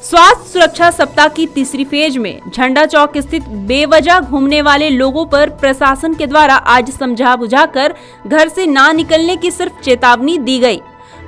स्वास्थ्य सुरक्षा सप्ताह की तीसरी फेज में झंडा चौक स्थित बेवजह घूमने वाले लोगों पर प्रशासन के द्वारा आज समझा बुझाकर घर से ना निकलने की सिर्फ चेतावनी दी गई।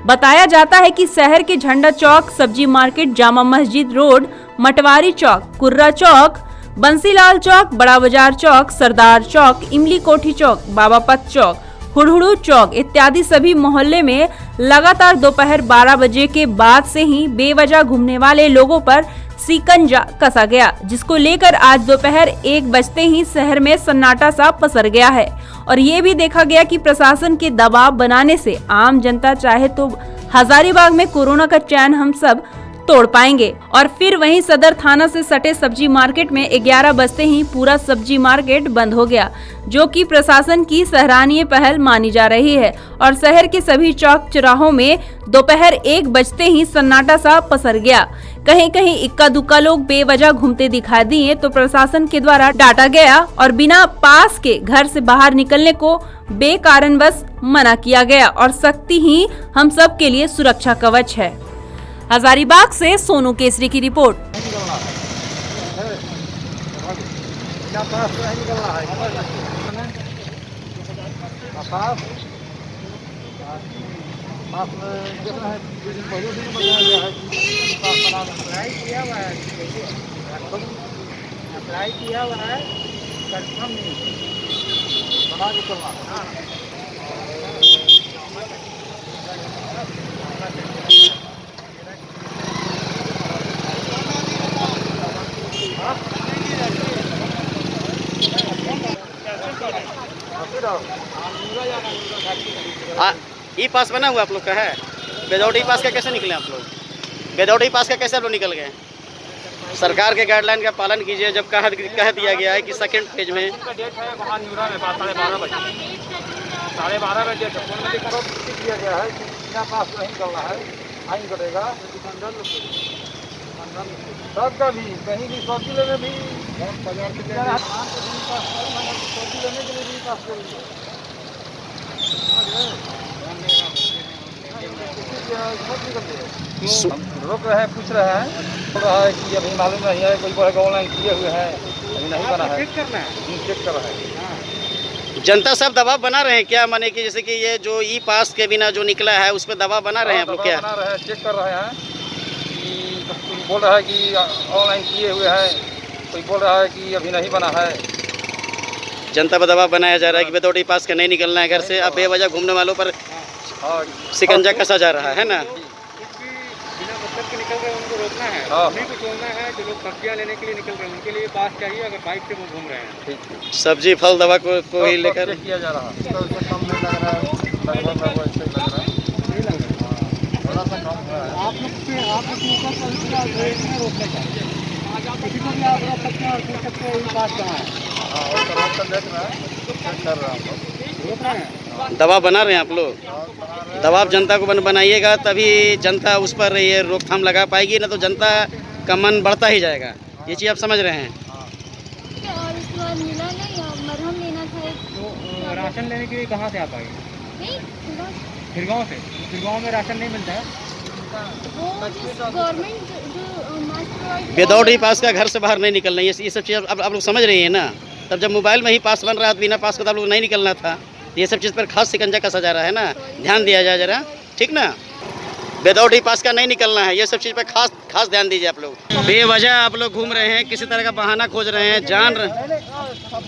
बताया जाता है कि शहर के झंडा चौक, सब्जी मार्केट, जामा मस्जिद रोड, मटवारी चौक, कुर्रा चौक, बंसीलाल चौक, बड़ा बाजार चौक, सरदार चौक, इमली कोठी चौक, बाबापत चौक, हुड़हुड़ू चौक इत्यादि सभी मोहल्ले में लगातार दोपहर 12 बजे के बाद से ही बेवजह घूमने वाले लोगों पर शिकंजा कसा गया, जिसको लेकर आज दोपहर 1 बजते ही शहर में सन्नाटा सा पसर गया है। और ये भी देखा गया कि प्रशासन के दबाव बनाने से आम जनता चाहे तो हजारीबाग में कोरोना का चैन हम सब तोड़ पाएंगे। और फिर वहीं सदर थाना से सटे सब्जी मार्केट में 11 बजते ही पूरा सब्जी मार्केट बंद हो गया, जो कि प्रशासन की सराहनीय पहल मानी जा रही है। और शहर के सभी चौक चौराहों में दोपहर 1 बजते ही सन्नाटा सा पसर गया। कहीं कहीं इक्का दुक्का लोग बेवजह घूमते दिखाई दिए तो प्रशासन के द्वारा डांटा गया और बिना पास के घर से बाहर निकलने को बेकारणवश मना किया गया। और सख्ती ही हम सब के लिए सुरक्षा कवच है। हजारीबाग से सोनू केसरी की रिपोर्ट। ई पास बना हुआ आप लोग का है? विदाउट ई पास का कैसे निकले आप लोग? विदाउट ई पास का कैसे आप लोग निकल गए? सरकार के गाइडलाइन का पालन कीजिए। जब कह दिया गया है कि सेकंड फेज में डेट है वहाँ न्यूरा में 12:30 बजे 12:30 बजे दिया गया है कि बिना पास नहीं निकलना है, फाइन कटेगा। सबका भी कहीं भी सब्जी लेने भी सब्जी लेने के लिए भी पास करेंगे। रोक रहे हैं, पूछ रहे हैं, बोल रहा है कि अभी मालूम नहीं है, कोई बोलेगा ऑनलाइन किए हुए हैं, अभी नहीं बना है, चेक करना है, चेक कर रहे हैं। जनता सब दबाव बना रहे हैं क्या? माने कि जैसे कि ये जो ई पास के बिना जो निकला है उस पर दबाव बना रहे हैं आप लोग क्या? बना रहे हैं, चेक कर रहे हैं कि कोई बोल रहा है कि ऑनलाइन किए हुए हैं, कोई बोल रहा है कि अभी नहीं बना है। जनता पर दबाव बनाया जा रहा है कि विदाउट ई पास का नहीं निकलना है घर से। अब बेवजह घूमने वालों पर शिकंजा कसा जा रहा है ना? बिना मतलब के निकल रहे हैं उनको रोकना है, उन्हीं को छोड़ना है। जो लोग सब्जियां लेने के लिए निकल रहे हैं उनके लिए पास चाहिए, अगर बाइक से वो घूम रहे हैं। सब्जी फल दवा को ही लेकर किया जा रहा है, तो उसमें कम नहीं लग रहा है, लगभग ऐसे लग रहा है, नहीं लग रहा है, थोड़ा सा कम है। आप लोग रोकना चाहिए, किसी को भी आप रोक सकते हैं और पूछ सकते हैं ये बात कहाँ है। हाँ, और तरह का देख रहा है, चेक कर रहा है, हम लोग रोक रहे हैं। दबाव बना रहे हैं आप लोग? दबाव जनता को बनाइएगा तभी जनता उस पर ये रोकथाम लगा पाएगी, ना तो जनता का मन बढ़ता ही जाएगा। ये चीज़ आप समझ रहे हैं? और उसके बाद मिला नहीं और मरहम लेना था। तो राशन लेने के लिए कहाँ से आप आएंगे? फिरगांव से। फिरगांव में राशन नहीं मिलता है? गवर्नमेंट जो विदाउट ई पास का घर से बाहर नहीं निकलना, ये सब चीज़ आप लोग समझ रही हैं ना? तब जब मोबाइल में ही पास बन रहा है, बिना पास का तो आप लोग नहीं निकलना था। ये सब चीज़ पर खास शिकंजा कसा जा रहा है ना, ध्यान दिया जाए जरा, ठीक ना? विदाउट ई पास का नहीं निकलना है, ये सब चीज़ पर खास ध्यान दीजिए आप लोग। बेवजह आप लोग घूम रहे हैं, किसी तरह का बहाना खोज रहे हैं, जान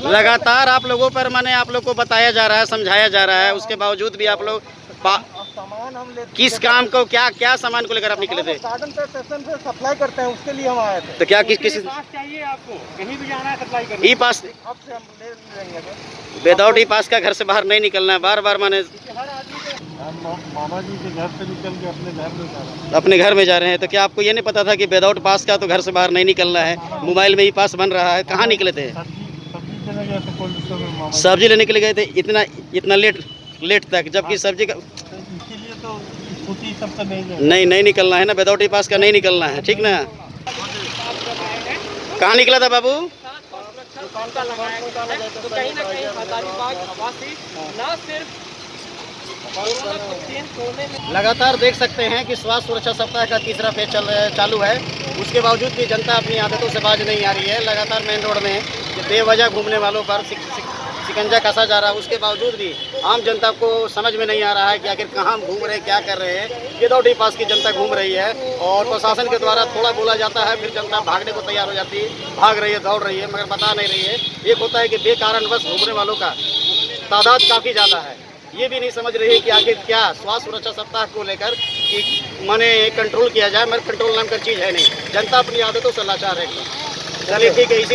लगातार आप लोगों पर माने आप लोग को बताया जा रहा है, समझाया जा रहा है, उसके बावजूद भी आप लोग सामान हम लेते किस काम को क्या सामान को लेकर आप निकले थे? गार्डन पे स्टेशन पे सप्लाई करते हैं, उसके लिए हम आए थे। तो क्या किस पास चाहिए आपको? कहीं भी जाना है सप्लाई करने? ई पास अब से हम ले लेंगे। विदाउट ई पास का घर से बाहर नहीं निकलना है, बार माने हर आदमी को मामा जी के घर से निकल के अपने घर में जा रहे हैं। अपने घर में जा रहे हैं। तो क्या आपको ये नहीं पता था कि विदाउट पास का तो घर से बाहर नहीं निकलना है? मोबाइल में ही पास बन रहा है। कहाँ निकले थे? सब्जी लेने के लिए गए थे इतना लेट तक, जबकि सब्जी का इसीलिए तो स्कूटी सब तो नहीं निकलना है ना, विदाउट ई पास का नहीं निकलना है, ठीक ना? कहाँ निकला था बाबू? तो कहीं ना कहीं हजारीबाग आवासी ना सिर्फ लगातार देख सकते हैं कि स्वास्थ्य सुरक्षा सप्ताह का तीसरा फेज चालू है। उसके बावजूद भी जनता अपनी आदतों से बाज नहीं आ रही है। लगातार मेन रोड में बेवजह घूमने वालों पर शिकंजा कसा जा रहा है। उसके बावजूद भी आम जनता को समझ में नहीं आ रहा है कि आखिर कहाँ घूम रहे हैं, क्या कर रहे हैं। विदाउट ई पास की जनता घूम रही है और प्रशासन के द्वारा थोड़ा बोला जाता है, फिर जनता भागने को तैयार हो जाती है, भाग रही है, दौड़ रही है, मगर बता नहीं रही है। एक होता है कि बेकारण बस घूमने वालों का तादाद काफ़ी ज़्यादा है, ये भी नहीं समझ रही है कि आखिर क्या स्वास्थ्य सुरक्षा सप्ताह को लेकर कि माने कंट्रोल किया जाए, मगर कंट्रोल नाम का चीज़ है नहीं। जनता अपनी आदतों से लाचार है। चलिए ठीक है, इसी